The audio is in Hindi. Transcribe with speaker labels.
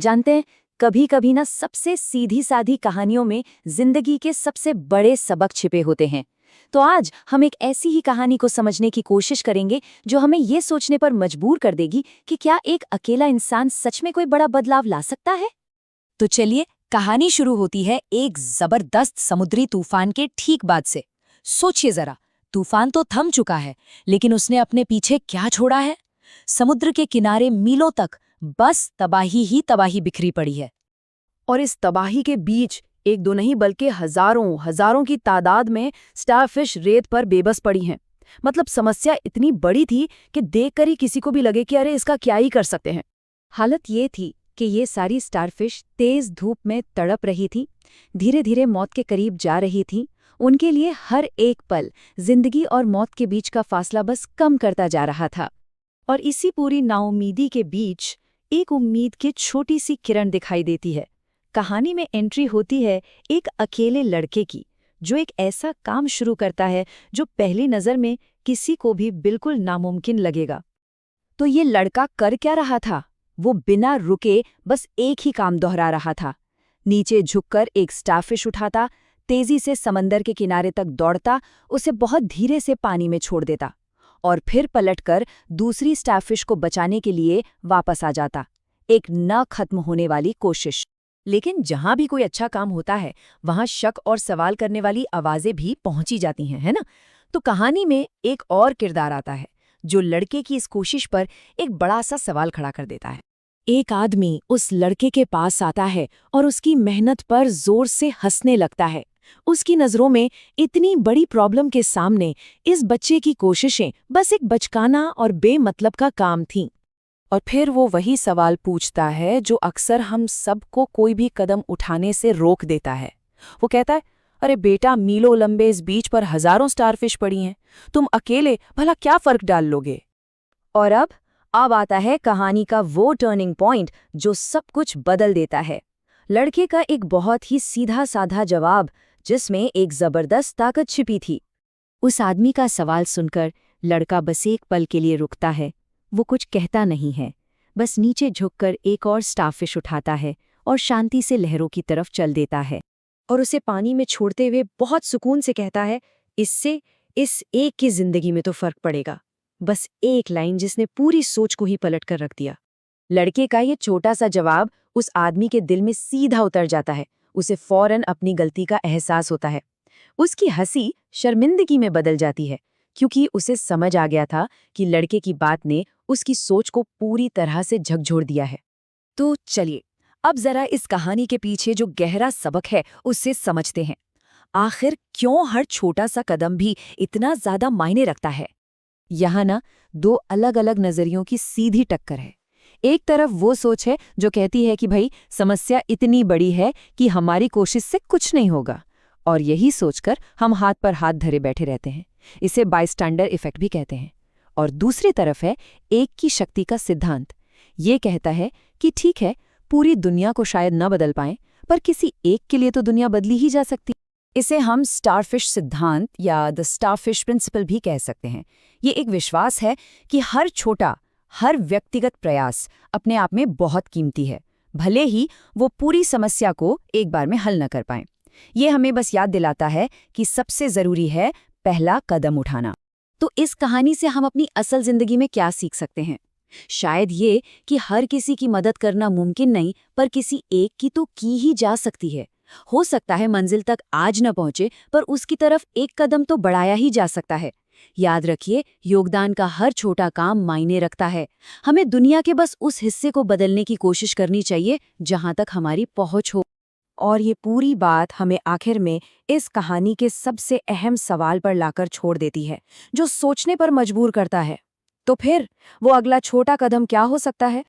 Speaker 1: जानते हैं, कभी कभी ना सबसे सीधी साधी कहानियों में जिंदगी के सबसे बड़े सबक छिपे होते हैं। तो आज हम एक ऐसी ही कहानी को समझने की कोशिश करेंगे जो हमें ये सोचने पर मजबूर कर देगी कि क्या एक अकेला इंसान सच में कोई बड़ा बदलाव ला सकता है। तो चलिए, कहानी शुरू होती है एक जबरदस्त समुद्री तूफान के ठीक बाद से। सोचिए जरा, तूफान तो थम चुका है, लेकिन उसने अपने पीछे क्या छोड़ा है? समुद्र के किनारे मीलों तक बस तबाही ही तबाही बिखरी पड़ी है।
Speaker 2: और इस तबाही के बीच एक दो नहीं बल्कि हजारों हजारों की तादाद में स्टारफिश रेत पर बेबस पड़ी हैं। मतलब समस्या इतनी बड़ी थी कि देखकर ही किसी को भी लगे कि अरे इसका क्या ही कर सकते हैं।
Speaker 1: हालत ये थी कि ये सारी स्टारफिश तेज धूप में तड़प रही थी, धीरे धीरे मौत के करीब जा रही थी। उनके लिए हर एक पल जिंदगी और मौत के बीच का फासला बस कम करता जा रहा था। और इसी पूरी नाउम्मीदी के बीच एक उम्मीद की छोटी सी किरण दिखाई देती है। कहानी में एंट्री होती है एक अकेले लड़के की, जो एक ऐसा काम शुरू करता है जो पहली नज़र में किसी को भी बिल्कुल नामुमकिन लगेगा। तो ये लड़का कर क्या रहा था? वो बिना रुके बस एक ही काम दोहरा रहा था। नीचे झुककर एक स्टारफिश उठाता, तेजी से समंदर के किनारे तक दौड़ता, उसे बहुत धीरे से पानी में छोड़ देता और फिर पलटकर दूसरी स्टारफिश को बचाने के लिए वापस आ जाता। एक न खत्म होने वाली कोशिश। लेकिन जहां भी कोई अच्छा काम होता है, वहां शक और सवाल करने वाली आवाजें भी पहुंची जाती हैं, है ना? तो कहानी में एक और किरदार आता है जो लड़के की इस कोशिश पर एक बड़ा सा सवाल खड़ा कर देता है। एक आदमी उस लड़के के पास आता है और उसकी मेहनत पर जोर से हंसने लगता है। उसकी नजरों में इतनी बड़ी प्रॉब्लम के सामने इस बच्चे की कोशिशें बस एक बचकाना और बेमतलब का काम थीं। और फिर वो वही सवाल पूछता है जो अक्सर हम सबको कोई भी कदम उठाने से रोक देता है। वो कहता है, अरे बेटा, मीलों लंबे इस बीच पर हजारों स्टारफिश पड़ी हैं, तुम अकेले भला क्या फर्क डाल लोगे? और अब आता है कहानी का वो टर्निंग पॉइंट जो सब कुछ बदल देता है। लड़के का एक बहुत ही सीधा साधा जवाब, जिसमें एक जबरदस्त ताकत छिपी थी। उस आदमी का सवाल सुनकर लड़का बस एक पल के लिए रुकता है। वो कुछ कहता नहीं है, बस नीचे झुककर एक और स्टारफिश उठाता है और शांति से लहरों की तरफ चल देता है। और उसे पानी में छोड़ते हुए बहुत सुकून से कहता है, इससे इस एक की जिंदगी में तो फर्क पड़ेगा। बस एक लाइन जिसने पूरी सोच को ही पलट कर रख दिया। लड़के का ये छोटा सा जवाब उस आदमी के दिल में सीधा उतर जाता है। उसे फौरन अपनी गलती का एहसास होता है। उसकी हंसी शर्मिंदगी में बदल जाती है, क्योंकि उसे समझ आ गया था कि लड़के की बात ने उसकी सोच को पूरी तरह से झकझोर दिया है। तो चलिए, अब जरा इस कहानी के पीछे जो गहरा सबक है उससे समझते हैं। आखिर क्यों हर छोटा सा कदम भी इतना ज्यादा मायने रखता है? यहाँ ना दो अलग अलग नजरियों की सीधी टक्कर है। एक तरफ वो सोच है जो कहती है कि भाई, समस्या इतनी बड़ी है कि हमारी कोशिश से कुछ नहीं होगा, और यही सोचकर हम हाथ पर हाथ धरे बैठे रहते हैं। इसे बायस्टैंडर इफेक्ट भी कहते हैं। और दूसरी तरफ है एक की शक्ति का सिद्धांत। ये कहता है कि ठीक है, पूरी दुनिया को शायद न बदल पाएं, पर किसी एक के लिए तो दुनिया बदली ही जा सकती। इसे हम स्टारफिश सिद्धांत या द स्टारफिश प्रिंसिपल भी कह सकते हैं। ये एक विश्वास है कि हर छोटा, हर व्यक्तिगत प्रयास अपने आप में बहुत कीमती है, भले ही वो पूरी समस्या को एक बार में हल न कर पाएं। ये हमें बस याद दिलाता है कि सबसे जरूरी है पहला कदम उठाना। तो इस कहानी से हम अपनी असल जिंदगी में क्या सीख सकते हैं? शायद ये कि हर किसी की मदद करना मुमकिन नहीं, पर किसी एक की तो की ही जा सकती है। हो सकता है मंजिल तक आज न पहुंचे, पर उसकी तरफ एक कदम तो बढ़ाया ही जा सकता है। याद रखिए, योगदान का हर छोटा काम मायने रखता है। हमें दुनिया के बस उस हिस्से को बदलने की कोशिश करनी चाहिए जहां तक हमारी पहुंच हो। और ये पूरी बात हमें आखिर में इस कहानी के सबसे अहम सवाल पर लाकर छोड़ देती है, जो सोचने पर मजबूर करता है। तो फिर वो अगला छोटा कदम क्या हो सकता है?